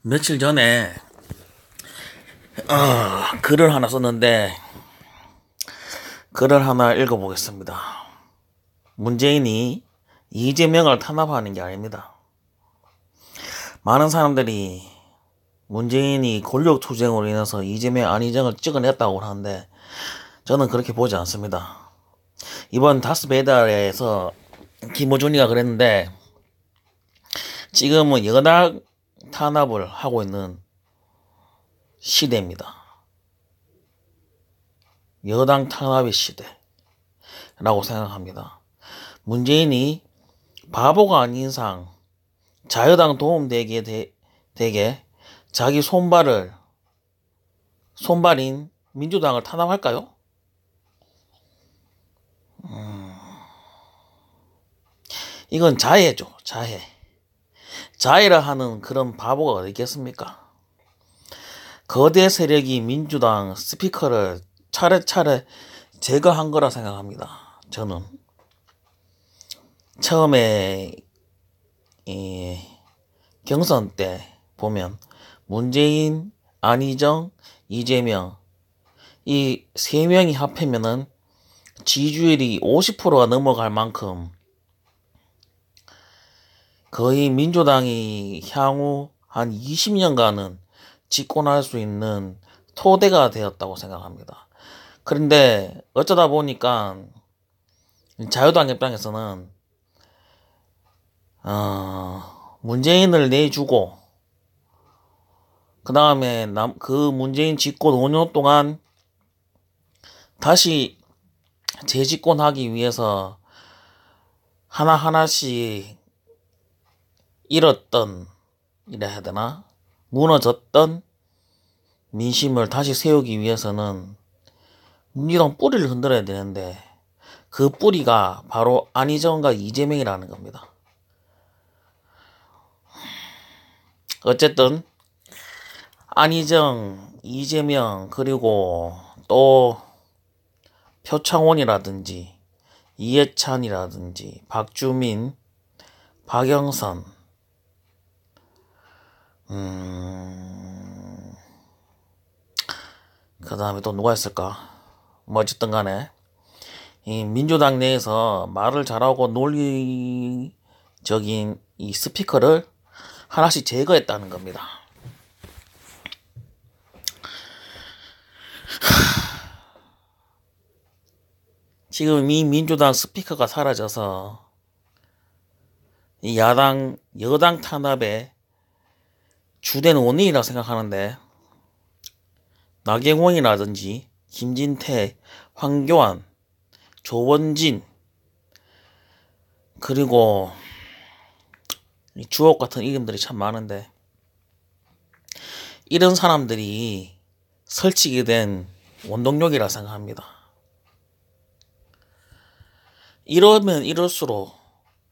며칠 전에 글을 하나 썼는데 글을 하나 읽어보겠습니다. 문재인이 이재명을 탄압하는 게 아닙니다. 많은 사람들이 문재인이 권력투쟁으로 인해서 이재명, 안희정을 찍어냈다고 하는데 저는 그렇게 보지 않습니다. 이번 다스베이다에서 김어준이가 그랬는데 지금은 여당 탄압을 하고 있는 시대입니다. 여당 탄압의 시대라고 생각합니다. 문재인이 바보가 아닌 이상 자유당 도움되게 자기 손발인 민주당을 탄압할까요? 이건 자해죠, 자해. 자해라 하는 그런 바보가 어디 있겠습니까? 거대 세력이 민주당 스피커를 차례차례 제거한 거라 생각합니다. 저는 처음에 경선 때 보면 문재인, 안희정, 이재명 이 세 명이 합하면은 지지율이 50%가 넘어갈 만큼 거의 민주당이 향후 한 20년간은 집권할 수 있는 토대가 되었다고 생각합니다. 그런데 어쩌다 보니까 자유당 입장에서는 문재인을 내주고 그 다음에 그 문재인 집권 5년 동안 다시 재집권하기 위해서 하나하나씩 잃었던, 이래 해야 되나? 무너졌던 민심을 다시 세우기 위해서는 민주당 뿌리를 흔들어야 되는데 그 뿌리가 바로 안희정과 이재명이라는 겁니다. 어쨌든 안희정, 이재명 그리고 또 표창원이라든지 이해찬이라든지 박주민, 박영선 그 다음에 또 누가 있을까? 뭐 어쨌든 간에 이 민주당 내에서 말을 잘하고 논리적인 이 스피커를 하나씩 제거했다는 겁니다. 지금 이 민주당 스피커가 사라져서 이 여당 탄압의 주된 원인이라고 생각하는데 나경원이라든지 김진태, 황교안, 조원진 그리고 주옥 같은 이름들이 참 많은데 이런 사람들이 설치게 된 원동력이라 생각합니다. 이러면 이럴수록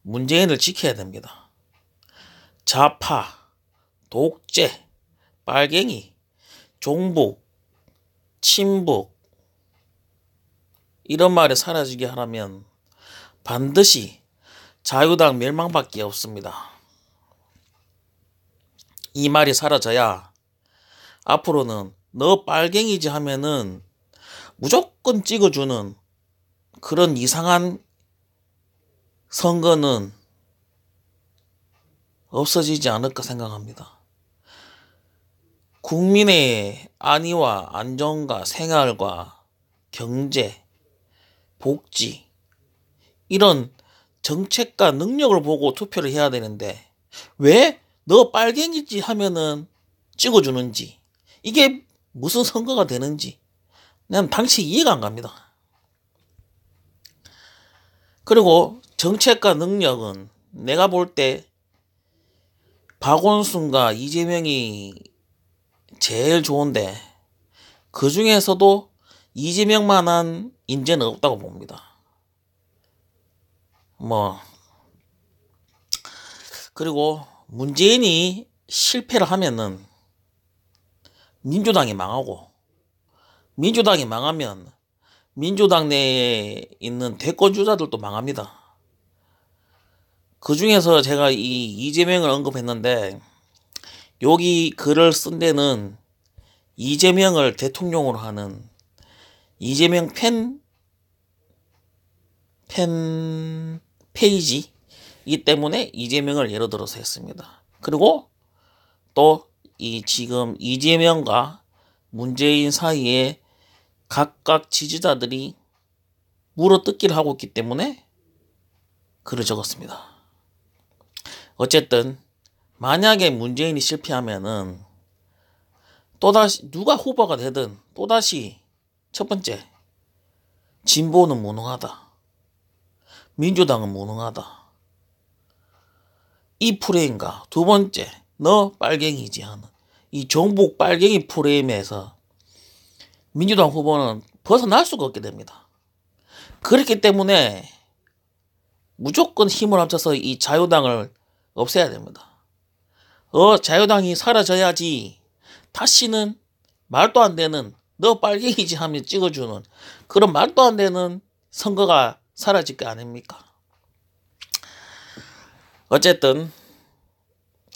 문재인을 지켜야 됩니다. 좌파, 독재, 빨갱이, 종북, 친북 이런 말이 사라지게 하려면 반드시 자유당 멸망밖에 없습니다. 이 말이 사라져야 앞으로는 너 빨갱이지 하면은 무조건 찍어주는 그런 이상한 선거는 없어지지 않을까 생각합니다. 국민의 안위와 안정과 생활과 경제, 복지 이런 정책과 능력을 보고 투표를 해야 되는데 왜 너 빨갱이지 하면은 찍어주는지 이게 무슨 선거가 되는지 난 당시 이해가 안 갑니다. 그리고 정책과 능력은 내가 볼 때 박원순과 이재명이 제일 좋은데 그 중에서도 이재명만한 인재는 없다고 봅니다. 그리고 문재인이 실패를 하면은 민주당이 망하고 민주당이 망하면 민주당 내에 있는 대권 주자들도 망합니다. 그 중에서 제가 이 이재명을 언급했는데 여기 글을 쓴 데는 이재명을 대통령으로 하는 이재명 팬 페이지이기 때문에 이재명을 예로 들어서 했습니다. 그리고 또 이 지금 이재명과 문재인 사이에 각각 지지자들이 물어뜯기를 하고 있기 때문에 글을 적었습니다. 어쨌든 만약에 문재인이 실패하면은 또다시 누가 후보가 되든 또다시 첫 번째, 진보는 무능하다. 민주당은 무능하다. 이 프레임과 두 번째, 너 빨갱이지 하는 이 종북 빨갱이 프레임에서 민주당 후보는 벗어날 수가 없게 됩니다. 그렇기 때문에 무조건 힘을 합쳐서 이 자유당을 없애야 됩니다. 자유당이 사라져야지 다시는 말도 안 되는 너 빨갱이지 하면 찍어주는 그런 말도 안 되는 선거가 사라질 거 아닙니까? 어쨌든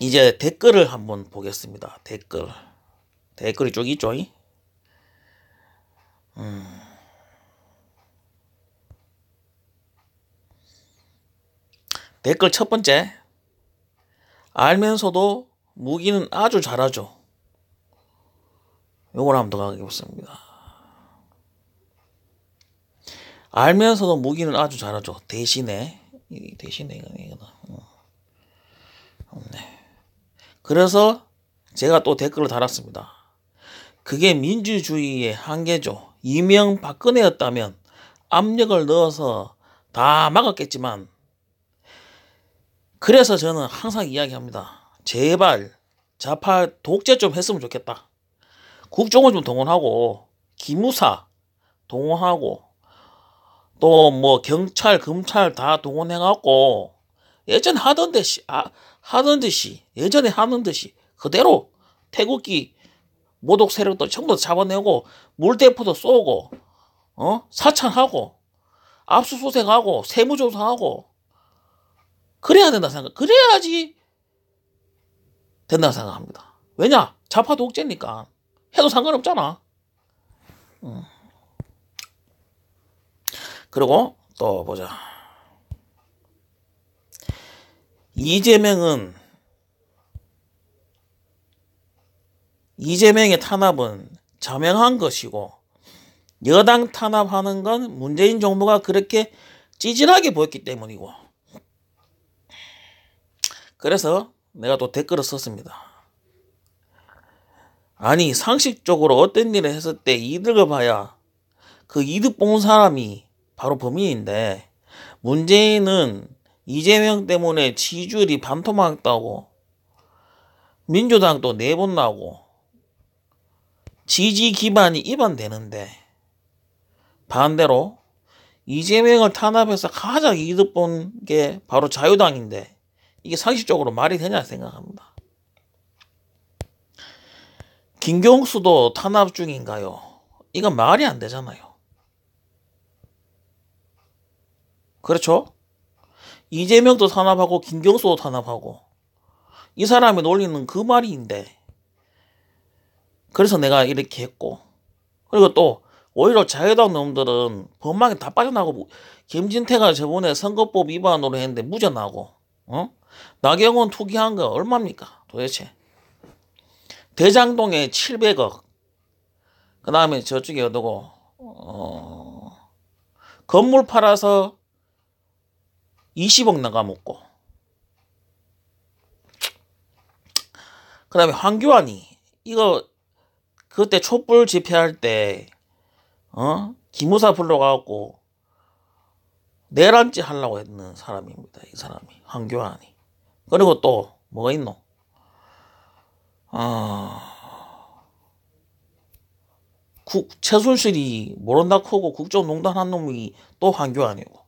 이제 댓글을 한번 보겠습니다. 댓글이 쭉 있죠? 댓글 첫 번째, 알면서도 무기는 아주 잘하죠. 요걸 한번 더 가겠습니다. 알면서도 무기는 아주 잘하죠. 대신에 이거다. 네. 그래서 제가 또 댓글을 달았습니다. 그게 민주주의의 한계죠. 이명박근혜였다면 압력을 넣어서 다 막았겠지만, 그래서 저는 항상 이야기합니다. 제발 좌파 독재 좀 했으면 좋겠다. 국정원 좀 동원하고 기무사 동원하고 또 뭐 경찰 검찰 다 동원해갖고 예전에 하던 듯이 그대로 태극기 모독 세력도 전부 잡아내고 물대포도 쏘고 사찰하고 압수수색하고 세무조사하고 그래야 된다 생각. 그래야지 된다고 생각합니다. 왜냐? 좌파 독재니까 해도 상관없잖아. 그리고 또 보자. 이재명의 탄압은 자명한 것이고 여당 탄압하는 건 문재인 정부가 그렇게 찌질하게 보였기 때문이고, 그래서 내가 또 댓글을 썼습니다. 아니 상식적으로 어떤 일을 했을 때 이득을 봐야 그 이득 본 사람이 바로 범인인데, 문재인은 이재명 때문에 지지율이 반토막났다고 민주당도 4번 나고 지지 기반이 이반되는데, 반대로 이재명을 탄압해서 가장 이득 본 게 바로 자유당인데 이게 상식적으로 말이 되냐 생각합니다. 김경수도 탄압 중인가요? 이건 말이 안 되잖아요. 그렇죠? 이재명도 탄압하고 김경수도 탄압하고 이 사람이 놀리는 그 말인데, 그래서 내가 이렇게 했고, 그리고 또 오히려 자유당 놈들은 법망에 다 빠져나가고, 김진태가 저번에 선거법 위반으로 했는데 무죄 나고, 나경원 투기한 거 얼마입니까 도대체? 대장동에 700억, 그 다음에 저쪽에 어디고 건물 팔아서 20억 나가먹고, 그 다음에 황교안이 이거 그때 촛불 집회할 때 기무사 불러가갖고 내란죄 하려고 했는 사람입니다. 이 사람이 황교안이. 그리고 또 뭐가 있노? 최순실이 모른다 크고 국정농단 한 놈이 또 황교안이고,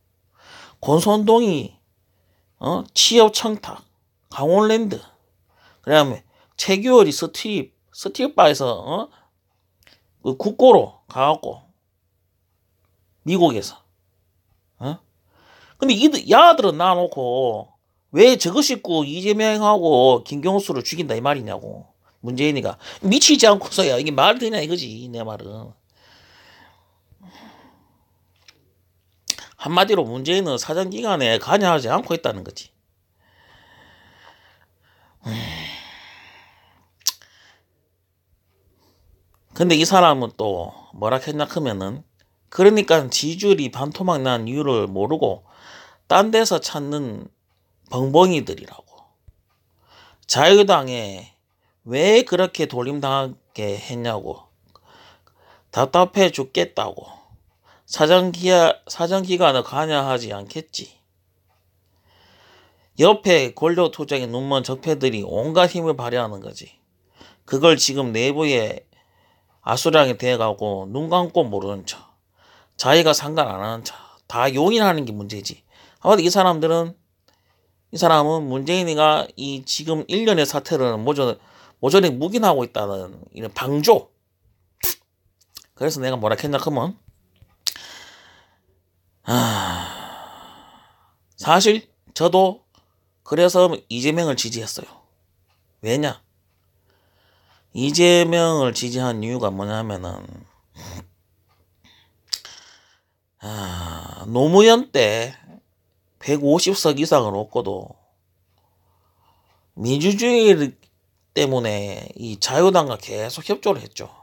권선동이 취업 청탁 강원랜드, 그 다음에 최규월이 스트립바에서 그 국고로 가갖고 미국에서 근데 야들은 놔놓고 왜 저거 싣고 이재명하고 김경수를 죽인다 이 말이냐고. 문재인이가 미치지 않고서야 이게 말이 되냐 이거지 내 말은. 한마디로 문재인은 사정기간에 관여하지 않고 있다는 거지. 근데 이 사람은 또 뭐라 했냐 하면은 그러니까 지지율이 반토막 난 이유를 모르고 딴 데서 찾는 벙벙이들이라고. 자유당에 왜 그렇게 돌림당하게 했냐고. 답답해 죽겠다고. 사정기간을 관여하지 않겠지. 옆에 권력투쟁에 눈먼 적폐들이 온갖 힘을 발휘하는 거지. 그걸 지금 내부에 아수랑이 돼가고 눈 감고 모르는 척. 자기가 상관 안 하는 척. 다 용인하는 게 문제지. 아무튼 이 사람은 문재인이가 이 지금 1년의 사태를 모조리 묵인하고 있다는 이런 방조. 그래서 내가 뭐라 했냐 하면 사실 저도 그래서 이재명을 지지했어요. 왜냐? 이재명을 지지한 이유가 뭐냐면은 노무현 때 150석 이상을 얻고도 민주주의 때문에 이 자유당과 계속 협조를 했죠.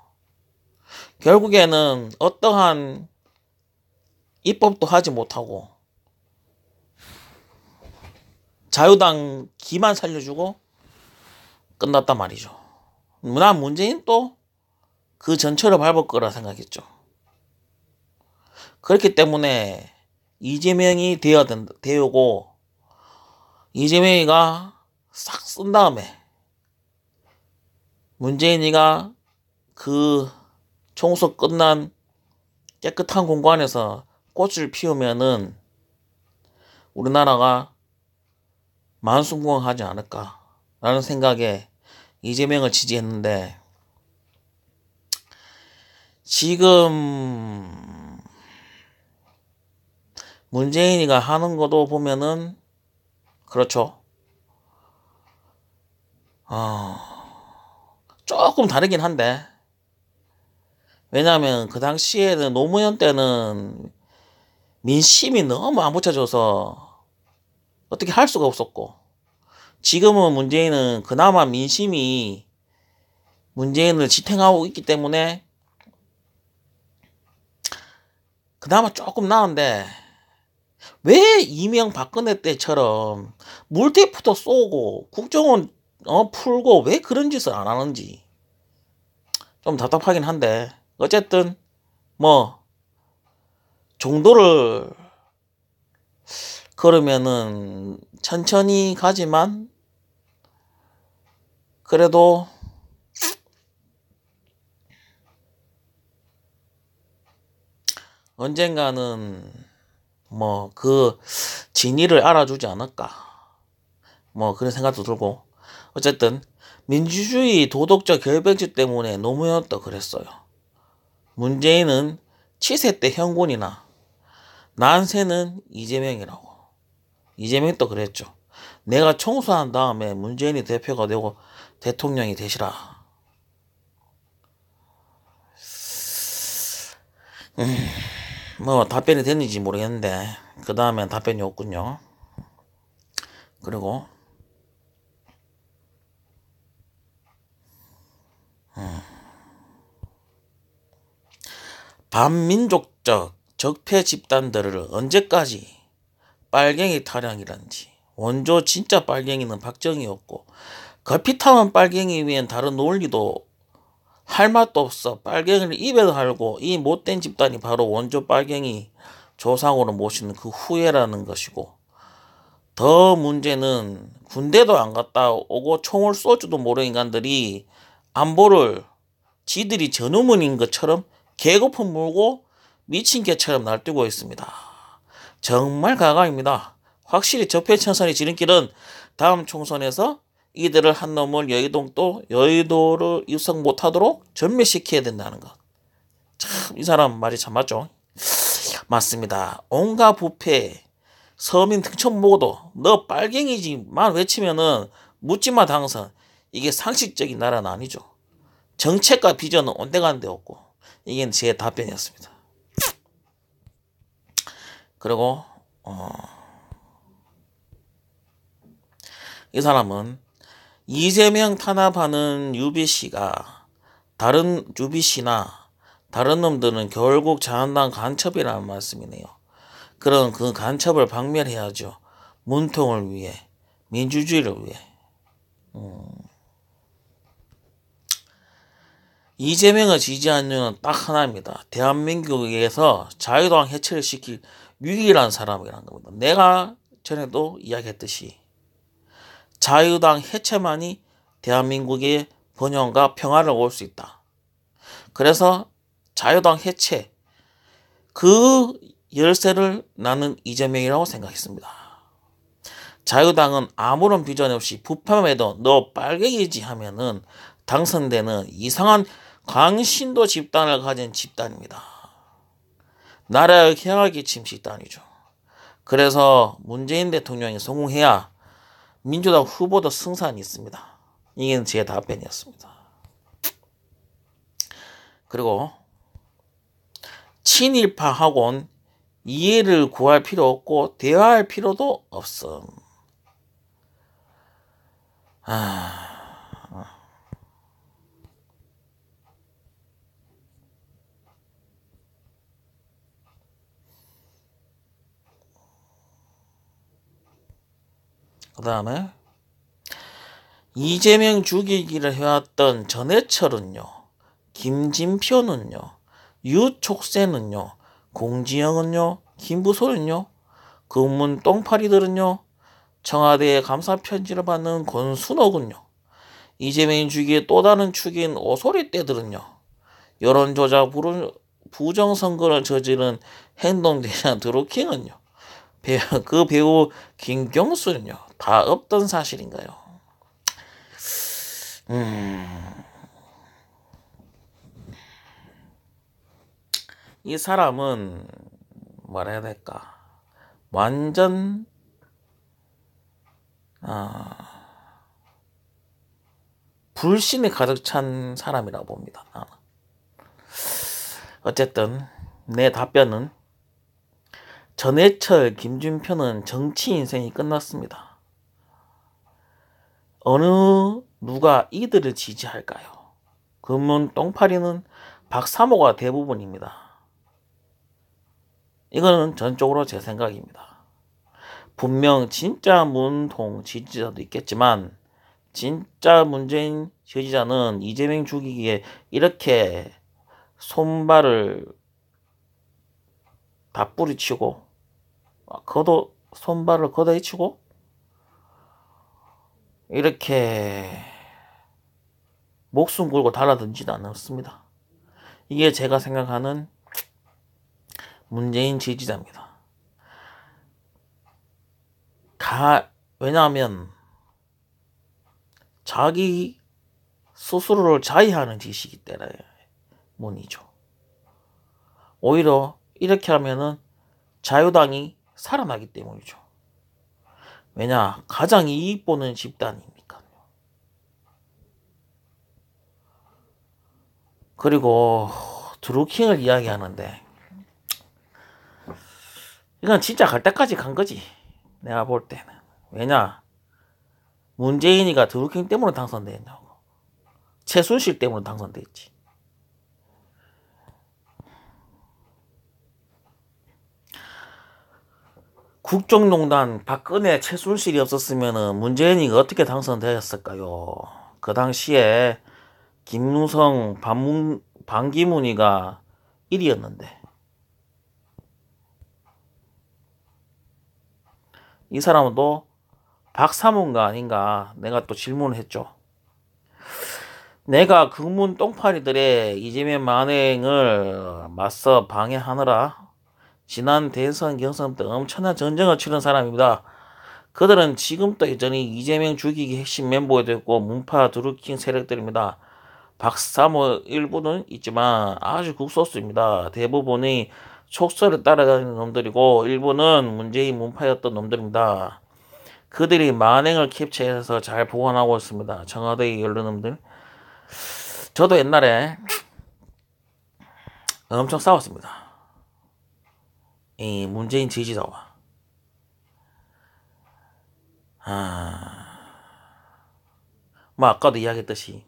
결국에는 어떠한 입법도 하지 못하고 자유당 기만 살려주고 끝났단 말이죠. 난 문재인 또 그 전철을 밟을 거라 생각했죠. 그렇기 때문에 이재명이 되어고 이재명이가 싹 쓴 다음에 문재인이가 그 총선 끝난 깨끗한 공간에서 꽃을 피우면은 우리나라가 만수무강하지 않을까라는 생각에 이재명을 지지했는데 지금 문재인이가 하는 것도 보면은 그렇죠. 조금 다르긴 한데 왜냐하면 그 당시에는 노무현 때는 민심이 너무 안 붙여져서 어떻게 할 수가 없었고 지금은 문재인은 그나마 민심이 문재인을 지탱하고 있기 때문에 그나마 조금 나은데 왜 이명 박근혜 때처럼 물대포도 쏘고 국정원 풀고 왜 그런 짓을 안 하는지 좀 답답하긴 한데 어쨌든 뭐 정도를 그러면은 천천히 가지만 그래도 언젠가는 뭐 그 진위를 알아주지 않을까 뭐 그런 생각도 들고 어쨌든 민주주의 도덕적 결백증 때문에 노무현도 그랬어요. 문재인은 치세 때 형군이나 난세는 이재명이라고. 이재명도 그랬죠. 내가 총선한 다음에 문재인이 대표가 되고 대통령이 되시라. 뭐 답변이 됐는지 모르겠는데 그 다음엔 답변이 없군요. 그리고 반민족적 적폐 집단들을 언제까지 빨갱이 타령이란지. 원조 진짜 빨갱이는 박정희였고 걸핏하면 빨갱이 위엔 다른 논리도 할 맛도 없어. 빨갱이를 입에 달고 이 못된 집단이 바로 원조 빨갱이 조상으로 모시는 그 후예라는 것이고 더 문제는 군대도 안 갔다 오고 총을 쏠 줄도 모르는 인간들이 안보를 지들이 전우문인 것처럼 개고품 물고 미친 개처럼 날뛰고 있습니다. 정말 가관입니다. 확실히 적폐청산의 지름길은 다음 총선에서 이들을 한 놈을 여의도를 입성 못하도록 전멸시켜야 된다는 것. 참 이 사람 말이 참 맞죠? 맞습니다. 온갖 부패 서민 등촌 보고도 너 빨갱이지만 외치면은 묻지마 당선. 이게 상식적인 나라는 아니죠. 정책과 비전은 온데간데 없고. 이게 제 답변이었습니다. 그리고 이 사람은 이재명 탄압하는 유비씨가 다른 유비씨나 다른 놈들은 결국 자한당 간첩이라는 말씀이네요. 그런 그 간첩을 박멸해야죠. 문통을 위해, 민주주의를 위해. 이재명을 지지한 이유는 딱 하나입니다. 대한민국에서 자유당 해체를 시킬 유일한 사람이라는 겁니다. 내가 전에도 이야기했듯이 자유당 해체만이 대한민국의 번영과 평화를 올 수 있다. 그래서 자유당 해체, 그 열쇠를 나는 이재명이라고 생각했습니다. 자유당은 아무런 비전 없이 부패에도 너 빨갱이지 하면은 당선되는 이상한 광신도 집단을 가진 집단입니다. 나라에 해악을 끼친 집단이죠. 그래서 문재인 대통령이 성공해야 민주당 후보도 승산이 있습니다. 이게 제 답변이었습니다. 그리고 친일파 학원 이해를 구할 필요 없고 대화할 필요도 없음. 그 다음에 이재명 죽이기를 해왔던 전해철은요, 김진표는요, 유촉새는요, 공지영은요, 김부솔은요, 금문 똥파리들은요, 청와대에 감사편지를 받는 권순옥은요, 이재명 죽이의 또 다른 축인 오소리떼들은요, 여론조작 부정선거를 저지른 행동대장 드루킹은요, 그 배우 김경수는요, 다 없던 사실인가요? 이 사람은 뭐라 해야 될까? 완전 불신이 가득 찬 사람이라고 봅니다. 어쨌든 내 답변은 전해철, 김준표는 정치 인생이 끝났습니다. 어느 누가 이들을 지지할까요? 금문 똥파리는 박사모가 대부분입니다. 이거는 전적으로 제 생각입니다. 분명 진짜 문통 지지자도 있겠지만 진짜 문재인 지지자는 이재명 죽이기에 이렇게 손발을 다 뿌리치고 손발을 걷어헤치고 이렇게 목숨 걸고 달아든지도 않았습니다. 이게 제가 생각하는 문재인 지지자입니다. 왜냐하면 자기 스스로를 자의하는 짓이기 때문이죠. 오히려 이렇게 하면은 자유당이 살아나기 때문이죠. 왜냐? 가장 이익 보는 집단이니까요. 그리고 드루킹을 이야기하는데 이건 진짜 갈 때까지 간 거지. 내가 볼 때는. 왜냐? 문재인이가 드루킹 때문에 당선됐냐고. 최순실 때문에 당선됐지. 국정농단 박근혜 최순실이 없었으면 문재인이 어떻게 당선되었을까요? 그 당시에 김무성 반기문이가 1위였는데 이 사람은 또 박사문가 아닌가 내가 또 질문을 했죠. 내가 금문 똥파리들의 이재명 만행을 맞서 방해하느라 지난 대선 경선 때 엄청난 전쟁을 치른 사람입니다. 그들은 지금도 여전히 이재명 죽이기 핵심 멤버가 됐고 문파 드루킹 세력들입니다. 박사모 일부는 있지만 아주 극소수입니다. 대부분이 촉서를 따라다니는 놈들이고 일부는 문재인 문파였던 놈들입니다. 그들이 만행을 캡처해서 잘 보관하고 있습니다. 청와대의 언론놈들. 저도 옛날에 엄청 싸웠습니다. 이 문재인 지지자와. 뭐 아까도 이야기했듯이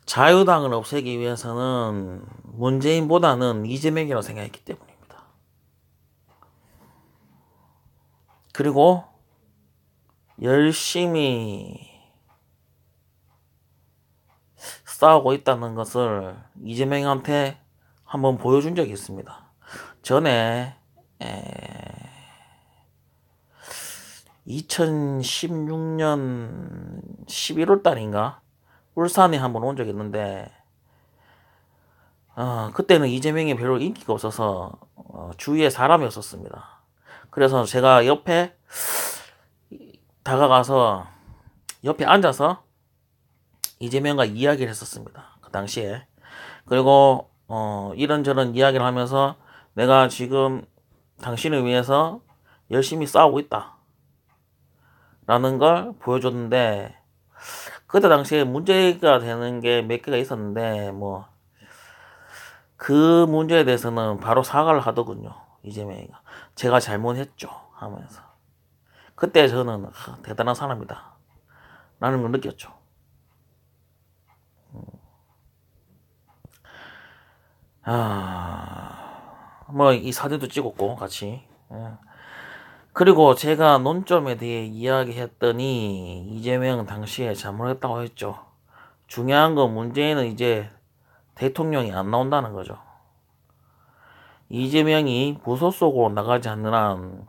자유당을 없애기 위해서는 문재인보다는 이재명이라고 생각했기 때문입니다. 그리고 열심히 싸우고 있다는 것을 이재명한테 한번 보여준 적이 있습니다. 전에 2016년 11월 달인가 울산에 한번 온 적이 있는데 그때는 이재명이 별로 인기가 없어서 주위에 사람이 없었습니다. 그래서 제가 옆에 다가가서 옆에 앉아서 이재명과 이야기를 했었습니다. 그 당시에. 그리고 이런저런 이야기를 하면서 내가 지금 당신을 위해서 열심히 싸우고 있다 라는 걸 보여줬는데 그때 당시에 문제가 되는 게 몇 개가 있었는데 뭐 그 문제에 대해서는 바로 사과를 하더군요. 이재명이가 제가 잘못했죠 하면서 그때 저는 대단한 사람이다 라는 걸 느꼈죠. 뭐 이 사진도 찍었고 같이. 그리고 제가 논점에 대해 이야기했더니 이재명 당시에 잘못했다고 했죠. 중요한 건 문제는 이제 대통령이 안 나온다는 거죠. 이재명이 무소속으로 나가지 않는 한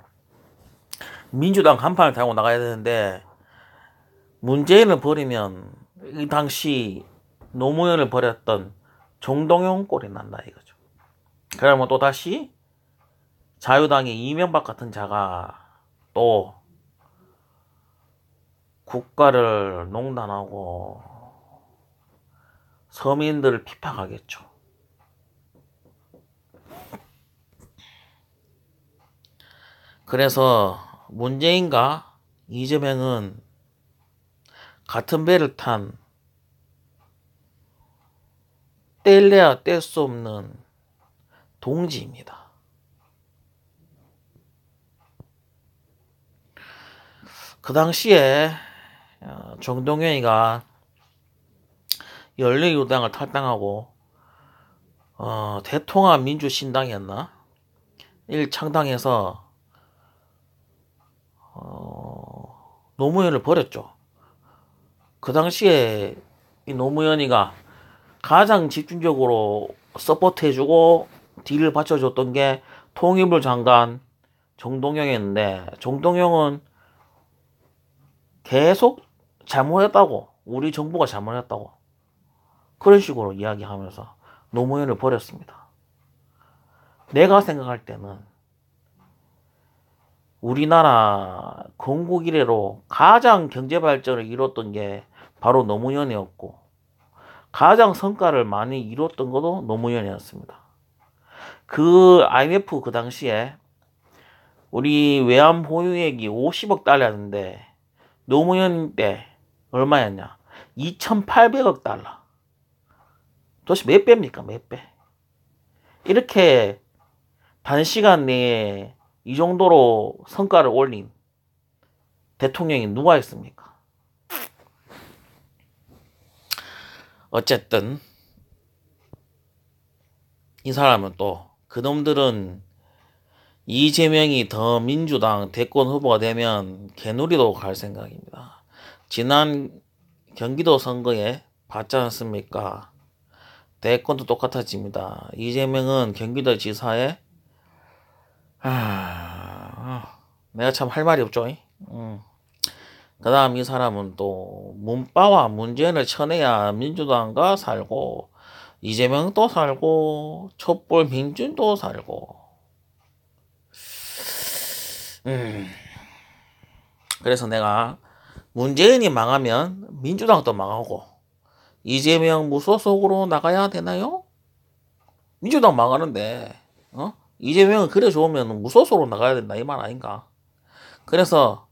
민주당 간판을 달고 나가야 되는데 문재인을 버리면 이 당시 노무현을 버렸던 정동영 꼴이 난다 이거죠. 그러면 또 다시 자유당의 이명박 같은 자가 또 국가를 농단하고 서민들을 핍박하겠죠. 그래서 문재인과 이재명은 같은 배를 탄 뗄래야 뗄 수 없는 동지입니다. 그 당시에 정동영이가 열린우리당을 탈당하고 대통합민주신당이었나? 일 창당해서 노무현을 버렸죠. 그 당시에 이 노무현이가 가장 집중적으로 서포트해주고 딜을 받쳐줬던 게 통일부 장관 정동영이었는데 정동영은 계속 잘못했다고 우리 정부가 잘못했다고 그런 식으로 이야기하면서 노무현을 버렸습니다. 내가 생각할 때는 우리나라 건국 이래로 가장 경제발전을 이뤘던 게 바로 노무현이었고 가장 성과를 많이 이뤘던 것도 노무현이었습니다. 그 IMF 그 당시에 우리 외환 보유액이 50억 달러였는데 노무현 때 얼마였냐? 2,800억 달러. 도대체 몇 배입니까? 몇 배? 이렇게 단시간 내에 이 정도로 성과를 올린 대통령이 누가 있습니까? 어쨌든 이 사람은 또 그놈들은 이재명이 더 민주당 대권 후보가 되면 개누리도 갈 생각입니다. 지난 경기도 선거에 봤지 않습니까? 대권도 똑같아집니다. 이재명은 경기도 지사에 내가 참 할 말이 없죠. 그 다음 이 사람은 또 문바와 문재인을 쳐내야 민주당과 살고 이재명도 살고 촛불 민준도 살고 그래서 내가 문재인이 망하면 민주당도 망하고 이재명 무소속으로 나가야 되나요? 민주당 망하는데 이재명은 그래 좋으면 무소속으로 나가야 된다 이 말 아닌가. 그래서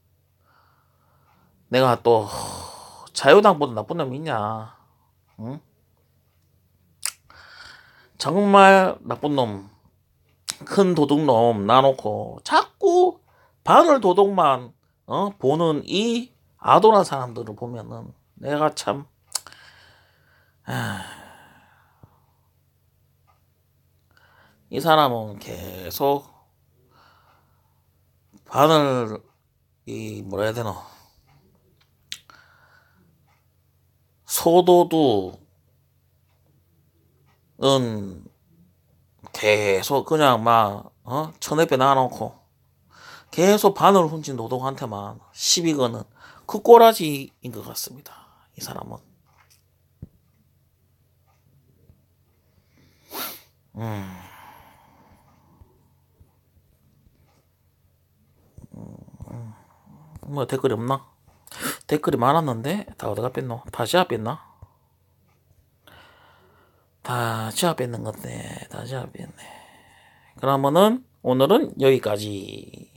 내가 또 자유당보다 나쁜 놈이 있냐. 응? 정말 나쁜 놈, 큰 도둑놈 놔놓고 자꾸 바늘 도둑만 보는 이 아도란 사람들을 보면은 내가 참 이 사람은 계속 바늘 이 뭐라 해야 되노, 소도둑은 계속 그냥 막 천회배 놔놓고 계속 바늘 훔친 노동한테만 시비 거는 그 꼬라지인 것 같습니다. 이 사람은. 뭐 댓글이 없나? 댓글이 많았는데 다 어디가 뺐노? 다 지하 뺐나? 다 지하 뺐는 건데 다 지하 뺐네. 그러면은 오늘은 여기까지.